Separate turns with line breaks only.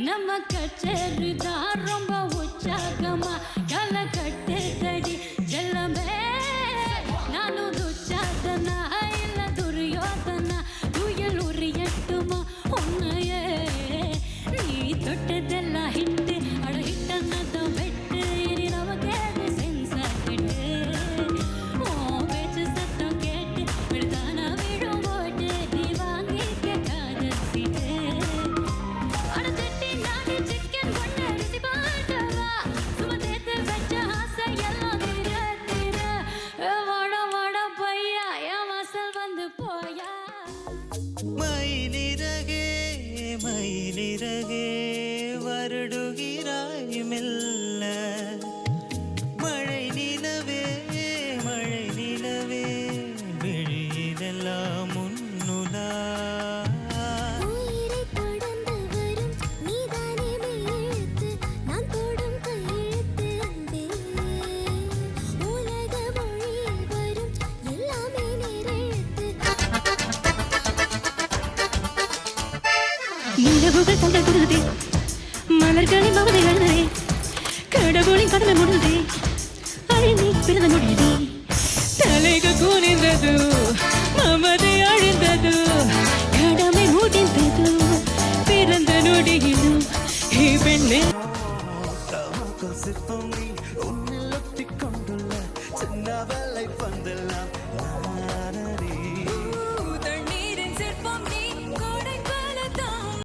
நம்ம கச்சேரி தான் ரொம்ப உற்சாகமா கலை கட்டு தடி செல்லமே நானும் துச்சாதனா இல்ல துரியோதனா துயல் உரியட்டுமா உன்னையே நீ தொட்டதெல்லாம் ஹிட்டு அட ஹிட்டன்னதும் வெட்டு இனி நமக்கே சென்சார் கட்டு ஓ பேச்சு சத்தம் கேட்டு விடுதானா விழும் போட்டு நீ வாங்கிக்க காதல் சீட்டு அட தட்டி நாடி சிக்கன் கொண்டு ருசி பார்த்தவா சும்மா தேத்து வச்ச ஆசை எல்லாம் தீர தீர வாட வாட பையா என் வாசல் வந்து போயா
மயிலிறகே வருடுகிறாய் மெல்ல மழை நிலவே விழியிலெல்லாம் முன்னுலா
உயிரை தொடர்ந்து வரும் நீதானே மெய்யெழுத்து நான் தொடும் கையெழுத்து அன்பே உலக மொழியில் வரும் எல்லாமே நேரெழுத்து
நிலவுகள் தங்கள் கொடுதே மலர்களின் மமதை எழுதே கடவுளின் கடமை முடிந்ததே அழிந்து பிறந்த முடியுதே தலைகள் குனிந்தது மமதை அழிந்தது கடமை முடிந்தது பிறந்த நொடியிலும் பெண்ணே
சிற்பம்